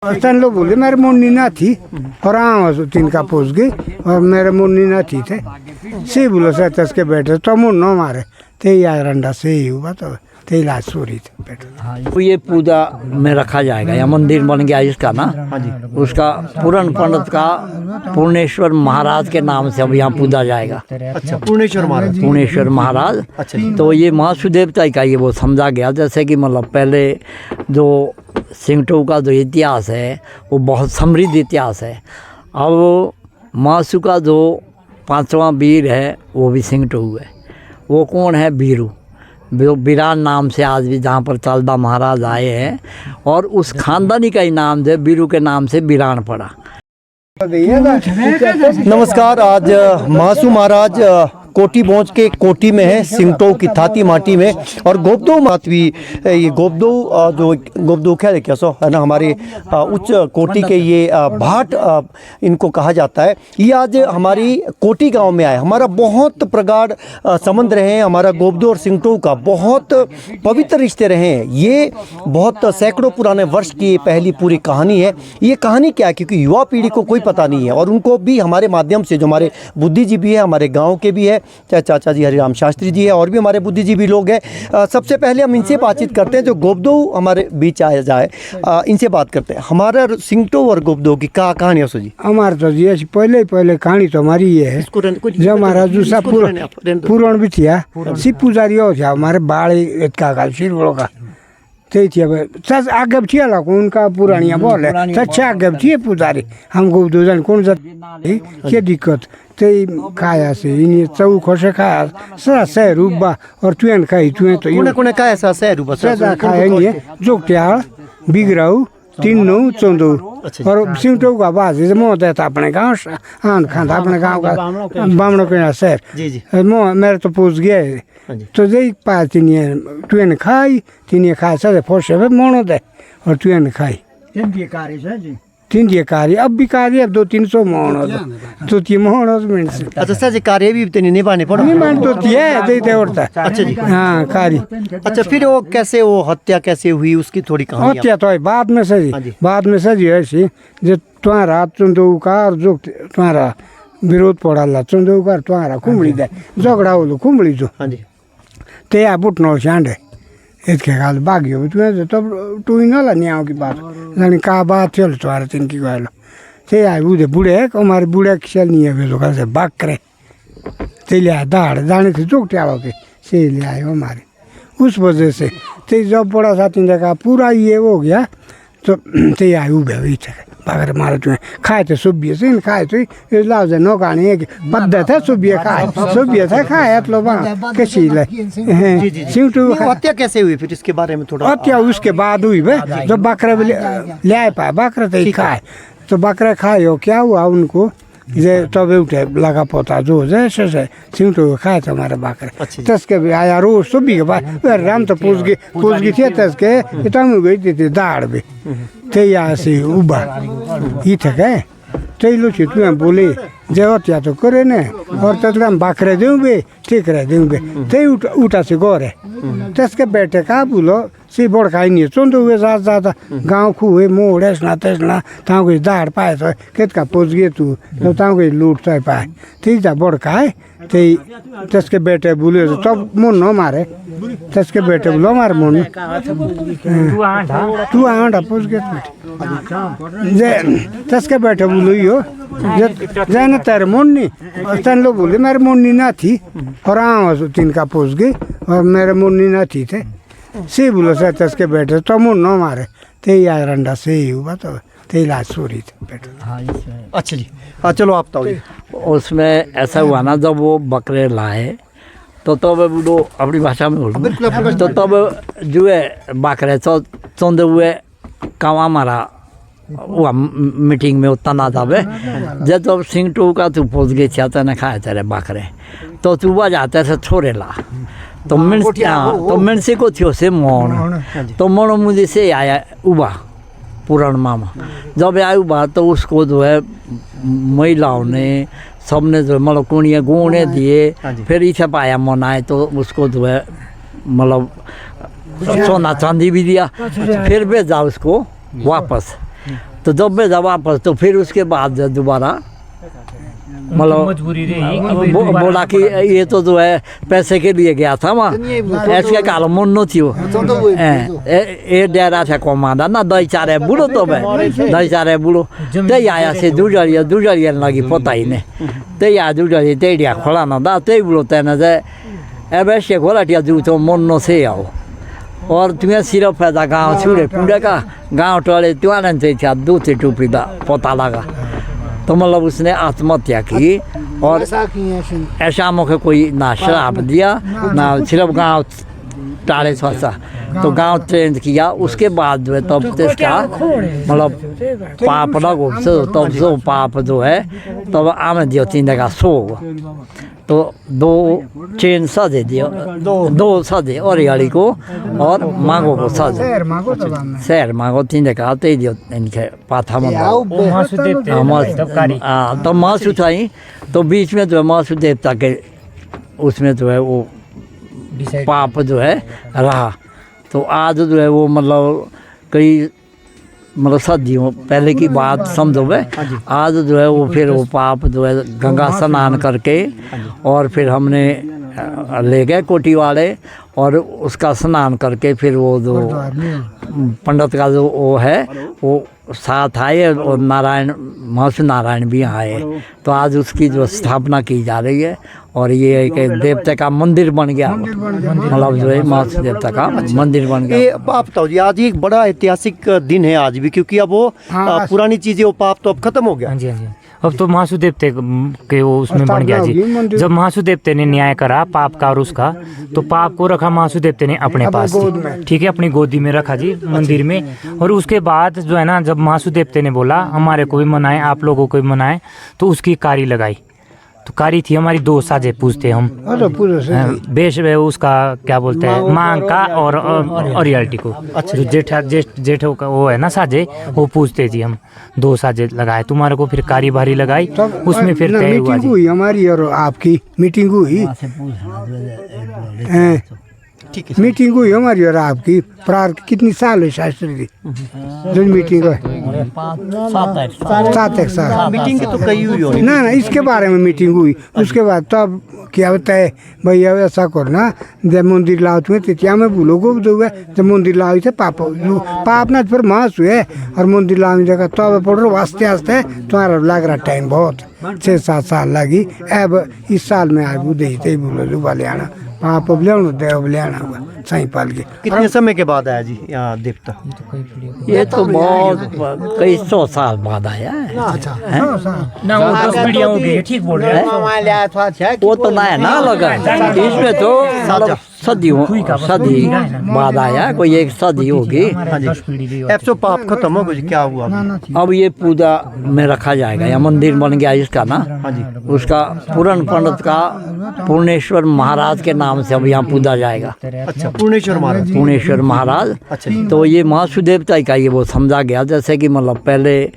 तन लोग बोले मेरे मुन्नी ना थी और आवाज तिनका पूछ गई और मेरे मुन्नी ना थी थे से बोलो सर तस्के बैठे तो मुन्नो मारे ते यार रंडा से ही हुआ तो इलाज सूरी थे बैठे। तो ये पूजा में रखा जाएगा या मंदिर बन गया इसका ना। हाँ जी। उसका पूर्ण पंडित का पूर्णेश्वर महाराज के नाम से अब यहाँ पूजा जाएगा। अच्छा, पूर्णेश्वर महाराज। अच्छा। तो ये महासुदेवता का ये वो समझा गया जैसे कि मतलब पहले जो सिंगटू का जो इतिहास है वो बहुत समृद्ध इतिहास है। अब मासू का जो 5वां वीर है वो भी सिंगटू है। वो कौन है? बीरू। बिरान नाम से आज भी जहाँ पर चालदा महाराज आए हैं और उस खानदानी का ही नाम जो बीरू के नाम से बिरान पड़ा। नमस्कार। आज मासू महाराज कोटी पहुँच के कोटी में है, सिंगटो की थाती माटी में। और गोपदो मातवी ये गोपदो जो गोपदो क्या है सो है ना, हमारे उच्च कोटि के ये भाट इनको कहा जाता है। ये आज हमारी कोटी गांव में आए। हमारा बहुत प्रगाढ़ संबंध रहे हैं, हमारा गोपदो और सिंगटो का बहुत पवित्र रिश्ते रहे हैं। ये बहुत सैकड़ों पुराने वर्ष की पहली पूरी कहानी है। ये कहानी क्या है, क्योंकि युवा पीढ़ी को कोई पता नहीं है और उनको भी हमारे माध्यम से, जो हमारे बुद्धिजीवी भी है, हमारे गाँव के भी है, चाहे चाचा जी हरिराम शास्त्री जी है और भी हमारे बुद्धिजीवी लोग हैं। सबसे पहले हम इनसे बातचीत करते हैं जो गोपदो हमारे बीच आया जाए, इनसे बात करते हैं। हमारा सिंगटो और गोपदो की कहानी है जी? हमारे तो जी पहले कहानी तो हमारी ये है, जब हमारा दूसरा पुराण भी थिया शिव पुजारी हो था हमारे बाड़ी का शिव का ते थी। अब सच आगे थी उनका पुरानिया बोले सच आगे थी पुजारी। हम गोपदो जन कौन सा क्या दिक्कत ते खाया से इन्हें चौखो से खाया सरा सह रूबा और तुएन खाई तुए तो कोने खाया सा सह रूबा सदा खाया नहीं जोगट्याल बिगराऊ तीनों चंदो और सिंगटो का बाज मो देता अपने गाँव आन खाता अपने गाँव का बामणों के शहर मो मेरे तो पूछ गया तो यही पा तुएन खाई तीन खाए सर फोसे मोनो दे और तुएन खाई तीन ये कार्य अब भी कार्य अब 200-300 मोहन तो ती मोहन अच्छा सर जी कार्य भी तो नहीं बाने पड़ो नहीं मान तो है देते होता। अच्छा जी हाँ कार्य। अच्छा फिर वो कैसे, वो हत्या कैसे हुई उसकी थोड़ी कहानी? हत्या तो है बाद में सजी, बाद में सजी ऐसी जो तुम्हारा चंदो का और जो तुम्हारा विरोध पड़ा चंदो का तुम्हारा कुंबड़ी दे झगड़ा हो कुंबड़ी जो ते आ बुटनो शांडे इसके खाल भाग्यो तुम्हें तब टू ही ना नहीं आओ की बात यानी कहा बात चल तुम्हारे तीन की गलो से आए बूढ़े बूढ़े हमारे बूढ़े चल नहीं है वे लोग से भाग करे ते लिया दाढ़ दाने थे चौक ट्यालों के से ले आए हमारे। उस वजह से ते जब बड़ा साथी ने कहा पूरा ये हो गया तो ते आए उबे हुई थे भाग मारे तुम्हें खाए थे सुबिये से खाए थे इस लाभ से नौकाने एक पद्धत है सुबिये थे खाए लो वहाँ कैसी ले सिंगटू हत्या कैसे हुई फिर इसके बारे में थोड़ा? हत्या उसके बाद हुई भाई जब बकरा ले आए पाए बकरा तो खाए तो बकरा खाए हो क्या हुआ उनको जे तब उठे लगा पोता जो जैसे सिंगटू खाए थे हमारे बकरा तस्के भी आया रोज सुबह के बाद राम तो पूछ गई थी तस्के इतना गई थी दाढ़ भी ते यहाँ से उबा ही थे क्या ते लो तुम्हें बोले जेवत्या तो करे न और ततला बाकरे दूंगे ठीक रह दूंगे ते उठा से गोरे तस्के बेटे का बोलो सी बोड़ खाई नहीं चंदो हुए ज्यादा गाँव खुए मोड़े तेसना ताऊ कोई दाढ़ पाए तो केत का पोच गए तू तो ताऊ कोई लूट तो पाए ठीक था बोड़ खाए ते तस्के बेटे बोले तब मुन न मारे तस्के बेटे बोलो मार मुन तू आंडा पोच गए तस्के बेटे बोलो यो जाना तेरे मुन्नी तन लोग बोले मेरे मुन्नी ना थी और आवाज तिनका पूछ गई और मेरे मुन्नी ना थी थे से बोलो सर तस्के बैठे तो मुन न मारे ते यार रंडा से ही हुआ तो ते इलाज सूरी थे बैठे। अच्छा जी हाँ चलो आप तो उसमें ऐसा हुआ ना जब वो बकरे लाए तो तब वो अपनी भाषा में बोल तो तब जो है बकरे चौंदे हुए कावा मारा वो मीटिंग में उतना ना जावे जब सिंगटू का तू पहुँच गई थी तो खाए तेरे बकरे तो तू वह जाते थे छोड़े ला तो मिनसे को थियो से मोहन तो मोनो मुझे से आया उबा पुराण मामा जब आया उबा तो उसको जो है महिलाओं ने सबने जो मतलब कुणिया गुणे दिए फिर इसे पाया मनाए तो उसको जो है मतलब सोना चांदी भी दिया फिर भेजा उसको वापस तो जब मैं जब वापस तो फिर उसके बाद दोबारा मतलब मजबूरी रही बोला कि ये तो जो है पैसे के लिए गया था वहाँ ऐसे कालो मुन्नो थियो ये डेरा था कमादा ना दही चारे बुढ़ो तो मैं दही चारे बुढ़ो ते आया से दुजरिया लगी पता ही नहीं ते या दुजरिया ते दिया खोला ना दा ते बुढ़ो ते ना जे अब ऐसे खोला दिया जू तो मुन्नो से आओ और तुम्हें सिर्फ पैदा गाँव छुड़े पूरे का गाँव टोले तुम्हारे से क्या दूसरी टूपी दा पता लगा तो मतलब उसने आत्महत्या की और ऐसा मुझे कोई ना शराब दिया ना सिर्फ गांव टाले सोचा तो गांव ट्रेंड किया उसके बाद जो है तब इसका मतलब पाप लगो तब जो पाप जो है तब आम दियो तीन का सो तो दो चेन सजे दियो दो सजे और यारी को और मांगो को सजे शहर मांगो तीन का ते दियो इनके पाथा में मासु देवते तो मासु चाहिए तो बीच में जो है मासु देवता के उसमें जो है वो पाप जो है रहा तो आज जो है वो मतलब कई मतलब सदियों पहले की बात समझो वे आज जो है वो फिर वो पाप जो है गंगा स्नान करके और फिर हमने ले गए कोटी वाले और उसका स्नान करके फिर वो जो पंडित का जो वो है वो साथ आए और नारायण महर्षि नारायण भी आए तो आज उसकी जो स्थापना की जा रही है और ये एक देवता का मंदिर बन गया मतलब जो है महर्षि देवता का मंदिर बन गया। ये आप बताओ जी आज एक बड़ा ऐतिहासिक दिन है आज भी क्योंकि अब वो पुरानी चीजें वो पाप तो अब खत्म हो गया। हाँ जी हाँ जी अब तो महासु देवते के वो उसमें बन गया जी। जब महासु देवते ने न्याय करा पाप का और उसका तो पाप को रखा महासु देवते ने अपने पास ठीक है अपनी गोदी में रखा जी मंदिर में। और उसके बाद जो है ना जब महासु देवते ने बोला हमारे को भी मनाए आप लोगों को भी मनाए तो उसकी कारी लगाई तो कारी थी हमारी 2 साजे पूछते हम बेश उसका क्या बोलते हैं मांग का और रियलिटी को जो जेठो का वो है ना साजे वो पूछते जी हम 2 साजे लगाए तुम्हारे को फिर कारी भारी लगाई उसमें फिर तय हुआ जी। हमारी और आपकी मीटिंग हुई मीटिंग हुई हमारी और आपकी प्रार कितनी साल है शास्त्री जी जो मीटिंग है 7 साल मीटिंग तो कई हुई होगी ना इसके बारे में मीटिंग हुई उसके बाद तब क्या होता है भैया ऐसा करना जब मंदिर लाओ तुम्हें तो क्या मैं भूलो को जो है जब मंदिर लाओ थे पाप ना फिर मास हुए और मंदिर लाने जगह तो अब पढ़ रहे आस्ते आस्ते तुम्हारा लग रहा टाइम बहुत 6-7 साल लगी अब इस साल में आज बुधे ही बोलो जो वाले आना पाप ले आना हुआ सही पाल के कितने समय के बाद आया जी यहाँ देवता ये तो बहुत कई 100 साल बाद आया है ना वो 10 पीढ़ियां हो गई ठीक बोल रहे हैं वो तो नया ना लगा इसमें तो मतलब सदी बाद आया कोई 1 सदी होगी। अब तो पाप खत्म हो गया क्या हुआ अब ये पूजा में रखा जाएगा या मंदिर बन गया इसका ना उसका पूरन पंडित का पूर्णेश्वर महाराज के नाम से अब यहाँ पूजा जाएगा। अच्छा पूर्णेश्वर महाराज अच्छा तो ये महासु देवता का ये वो समझा गया जैसे कि मतलब पहले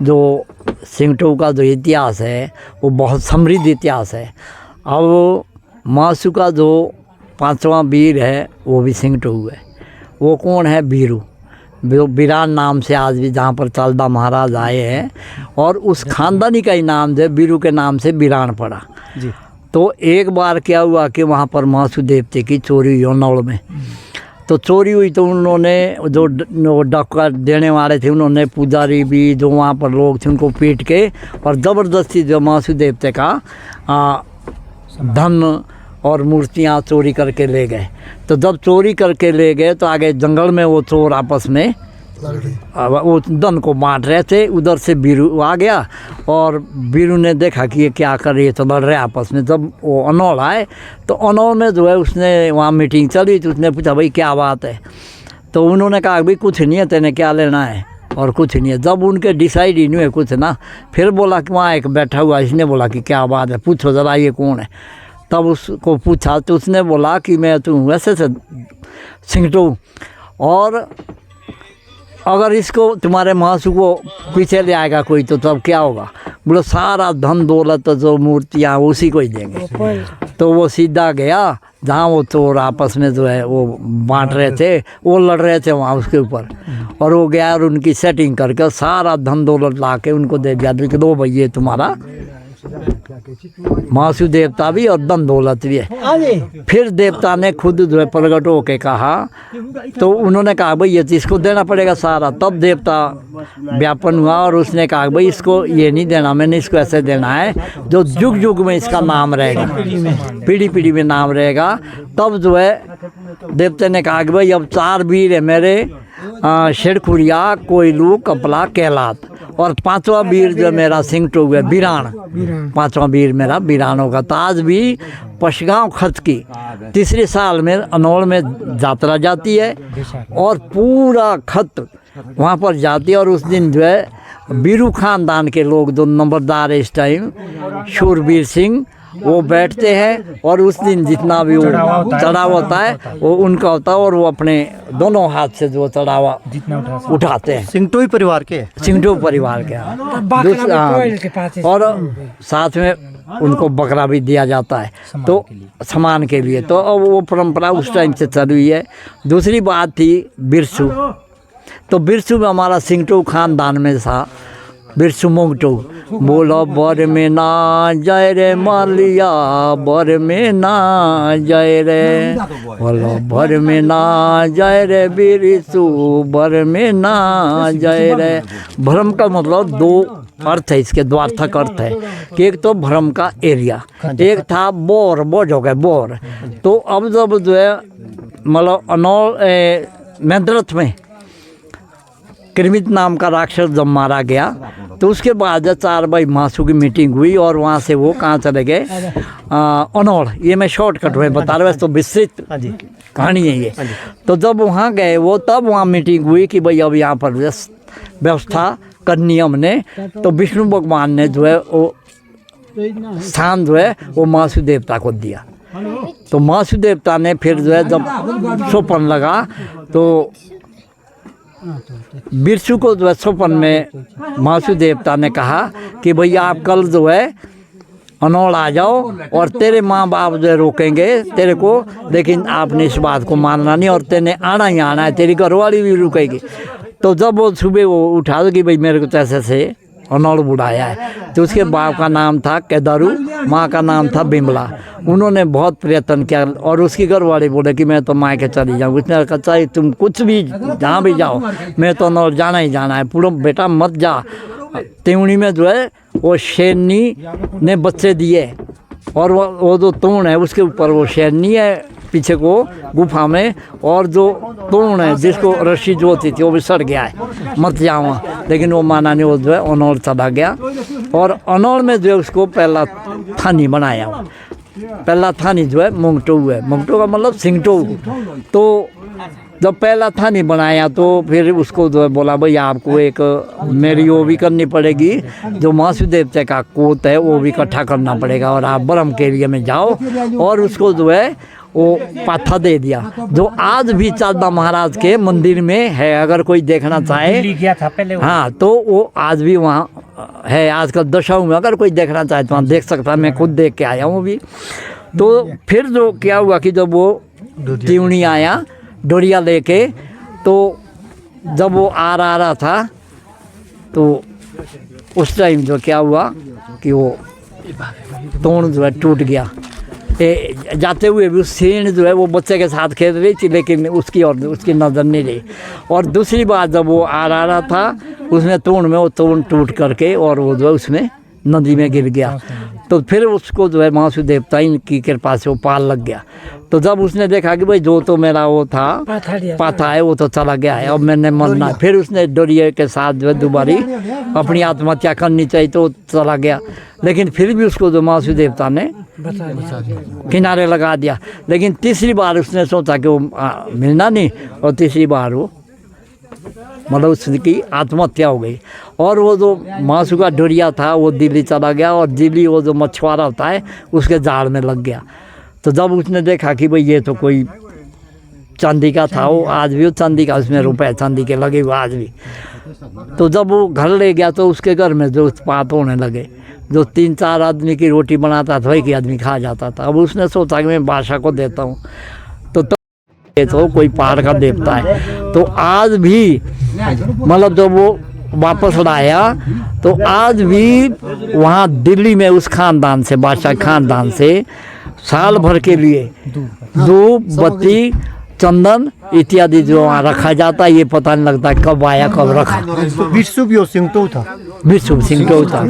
जो सिंगटो का जो इतिहास है वो बहुत समृद्ध इतिहास है। अब महासु का जो 5वां वीर है वो भी सिंगटो है। वो कौन है बीरू बिरान नाम से आज भी जहाँ पर चालदा महाराज आए हैं और उस खानदानी का ही नाम जो बीरू के नाम से बिरान पड़ा जी। तो एक बार क्या हुआ कि वहाँ पर महासु देवते की चोरी हुई नौड़ में तो चोरी हुई तो उन्होंने जो डका देने वाले थे उन्होंने पुजारी भी जो वहाँ पर लोग थे उनको पीट के और ज़बरदस्ती जो महासु देवते का धन और मूर्तियाँ चोरी करके ले गए। तो जब चोरी करके ले गए तो आगे जंगल में वो चोर आपस में वो धन को बांट रहे थे। उधर से बीरू आ गया और बीरू ने देखा कि ये क्या कर रही है तो लड़ रहे आपस में। जब वो अनौल आए तो अनौल में जो है उसने वहाँ मीटिंग चली तो उसने पूछा भाई क्या बात है तो उन्होंने कहा भाई कुछ नहीं है तेने क्या लेना है और कुछ नहीं है। जब उनके डिसाइड ही नहीं हुए कुछ ना फिर बोला कि वहाँ एक बैठा हुआ इसने बोला कि क्या बात है पूछो ज़रा ये कौन है। तब उसको पूछा तो उसने बोला कि मैं तो वैसे से सिंगटू और अगर इसको तुम्हारे महासु को पीछे ले आएगा कोई तो तब क्या होगा। बोलो सारा धन दौलत जो मूर्तियाँ उसी को ही देंगे। तो वो सीधा गया जहाँ वो चोर आपस में जो है वो बांट रहे थे, वो लड़ रहे थे वहाँ उसके ऊपर, और वो गया और उनकी सेटिंग करके सारा धन दौलत ला के उनको दे दिया कि दो भाई ये तुम्हारा मासू देवता भी और धन दौलत भी है। फिर देवता ने खुद जो है प्रकट होके कहा, तो उन्होंने कहा भाई ये इसको देना पड़ेगा सारा। तब देवता व्यापन हुआ और उसने कहा भाई इसको ये नहीं देना, मैंने इसको ऐसे देना है जो जुग जुग में इसका नाम रहेगा, पीढ़ी पीढ़ी में नाम रहेगा। तब जो है देवता ने कहा कि भाई अब 4 वीर है मेरे, शेरखुरिया, कोयलू, कपला, कैलात, और 5वां वीर जो मेरा सिंगटो है बिरान, 5वां वीर मेरा बिरान होगा। तो आज भी पशगांव खत की 3रे साल में अनौल में यात्रा जाती है और पूरा खत वहाँ पर जाती है। और उस दिन जो है बीरू खानदान के लोग जो नंबरदार है इस टाइम, शूरवीर सिंह, वो बैठते हैं और उस दिन जितना भी वो चढ़ावा होता है वो उनका होता है, और वो अपने दोनों हाथ से जो चढ़ावा उठाते हैं। सिंगटोई परिवार के, सिंगटो परिवार के, और साथ में उनको बकरा भी दिया जाता है तो सम्मान के लिए। तो अब वो परंपरा उस टाइम से चल रही है। दूसरी बात थी बिरसू, तो बिरसू में हमारा सिंगटो खानदान में था बिरसू मोंगटो, बोलो बर में ना जाए रे मालिया, बर में ना जाए रे, बोलो बर में ना जाए रे बिरसू, बर में ना जाए रे। भ्रम का मतलब 2 अर्थ है इसके, द्वार्थक अर्थ है कि एक तो भ्रम का एरिया, एक था बोर, बोझ हो गए बोर। तो अब जब जो है मतलब अनौल मैद्रथ में कृमित नाम का राक्षस जब मारा गया तो उसके बाद 4 भाई मासू की मीटिंग हुई और वहाँ से वो कहाँ चले गए, अनौल। ये मैं शॉर्टकट में बता रहा हूँ, तो विस्तृत कहानी है ये। तो जब वहाँ गए वो, तब वहाँ मीटिंग हुई कि भाई अब यहाँ पर व्यवस्था करनी हमने। तो विष्णु भगवान ने जो है वो स्थान जो है वो मासू देवता को दिया। तो मासू देवता ने फिर जो है जब सोपन लगा तो बिरसू को जो है सोपन में मासू देवता ने कहा कि भैया आप कल जो है अनौल आ जाओ और तेरे माँ बाप जो है रोकेंगे तेरे को, लेकिन आपने इस बात को मानना नहीं और तेने आना ही आना है, तेरी घरवाली भी रुकेगी। तो जब वो सुबह वो उठा दो कि भाई मेरे को तो ऐसे से अनौल बुढ़ाया है। तो उसके बाप का नाम था केदारू, माँ का नाम था बिमला। उन्होंने बहुत प्रयत्न किया और उसकी घरवाली बोले कि मैं तो माँ के चली जाऊँ। उसने कहा चाहे तुम कुछ भी जहाँ भी जाओ, मैं तो अनौल जाना ही जाना है। पूरा बेटा मत जा। त्योणी में जो है वो शेरनी ने बच्चे दिए और वो जो तोड़ है उसके ऊपर वो शेरनी है पीछे को गुफा में, और जो तोड़ है जिसको रस्सी जो होती थी वो भी सड़ गया है, मत जाओ। लेकिन वो माना नहीं, वो जो है अनौल चला गया और अनौल में जो है उसको पहला थानी बनाया। पहला थानी जो है मोंगटो है, मोंगटो का मतलब सिंगटो। तो जब पहला थानी बनाया तो फिर उसको जो है बोला भाई आपको एक मेरी वो भी करनी पड़ेगी, जो मासू देवता का कोत है वो भी इकट्ठा करना पड़ेगा और आप ब्रह्म के एरिया में जाओ। और उसको जो है वो पाथा दे दिया, जो आज भी चादा महाराज के मंदिर में है। अगर कोई देखना चाहे, हाँ, तो वो आज भी वहाँ है। आजकल दशाओं में अगर कोई देखना चाहे तो वहाँ देख सकता है। मैं खुद देख के आया हूँ भी। तो फिर जो क्या हुआ कि जब वो त्योणी आया डोरिया लेके, तो जब वो आ रहा था तो उस टाइम जो क्या हुआ कि वो तोड़ जो है टूट गया। जाते हुए भी उस सेण जो है वो बच्चे के साथ खेल रही थी, लेकिन उसकी और उसकी नज़र नहीं रही। और दूसरी बात जब वो आ रहा था उसमें तोड़ में वो तोड़ टूट करके और वो जो है उसमें नदी में गिर गया। तो फिर उसको जो है मासू देवता की कृपा से वो पाल लग गया। तो जब उसने देखा कि भाई जो तो मेरा वो था पाथा है वो तो चला गया है, अब मैंने मरना है, फिर उसने डोरिया के साथ जो है दोबारी अपनी आत्महत्या करनी चाहिए तो चला गया। लेकिन फिर भी उसको जो मासू देवता ने किनारे लगा दिया। लेकिन तीसरी बार उसने सोचा कि वो मिलना नहीं, और तीसरी बार वो मतलब उसकी आत्महत्या हो गई। और वो जो मासू का डोरिया था वो दिल्ली चला गया, और दिल्ली वो जो मछुआरा होता है उसके जाल में लग गया। तो जब उसने देखा कि भाई ये तो कोई चांदी का था वो, आज भी वो चांदी का, उसमें रुपए चांदी के लगे हुए आज भी। तो जब वो घर ले गया तो उसके घर में जो उत्पात होने लगे, जो 3-4 आदमी की रोटी बनाता था वही आदमी खा जाता था। अब उसने सोचा कि मैं बादशाह को देता हूँ, तो कोई पहाड़ का देवता है। तो आज भी मतलब जब वो वापस लाया तो आज भी वहाँ दिल्ली में उस खानदान से, बादशाह खानदान से साल भर के लिए धूप बत्ती चंदन इत्यादि जो वहाँ रखा जाता है, ये पता नहीं लगता कब आया कब रखा। तो विश्व सिंगटो था, विश्व सिंगटो था।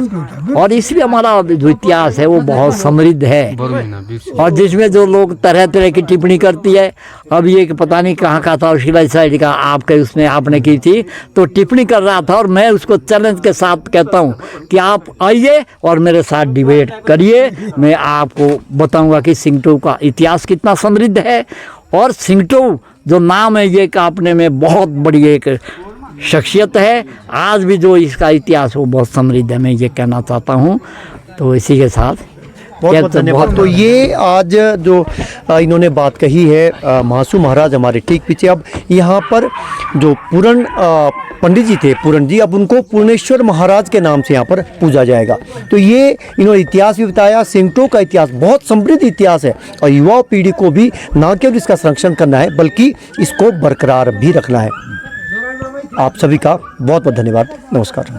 और इसलिए हमारा जो इतिहास है वो बहुत समृद्ध है, और जिसमें जो लोग तरह तरह की टिप्पणी करती है। अब ये कि पता नहीं कहाँ का था, और शिलाई साइड का आपके उसमें आपने की थी, तो टिप्पणी कर रहा था, और मैं उसको चैलेंज के साथ कहता हूँ कि आप आइए और मेरे साथ डिबेट करिए, मैं आपको बताऊँगा कि सिंगटो का इतिहास कितना समृद्ध है। और सिंगटो जो नाम है ये का अपने में बहुत बड़ी एक शख्सियत है, आज भी जो इसका इतिहास वो बहुत समृद्ध है, मैं ये कहना चाहता हूँ। तो इसी के साथ बहुत बहुत धन्यवाद। तो ये आज जो इन्होंने बात कही है महासू महाराज हमारे ठीक पीछे। अब यहाँ पर जो पूरण पंडित जी थे, पूरण जी, अब उनको पूर्णेश्वर महाराज के नाम से यहाँ पर पूजा जाएगा। तो ये इन्होंने इतिहास भी बताया, सिंगटो का इतिहास बहुत समृद्ध इतिहास है, और युवा पीढ़ी को भी न केवल इसका संरक्षण करना है बल्कि इसको बरकरार भी रखना है। आप सभी का बहुत बहुत धन्यवाद। नमस्कार।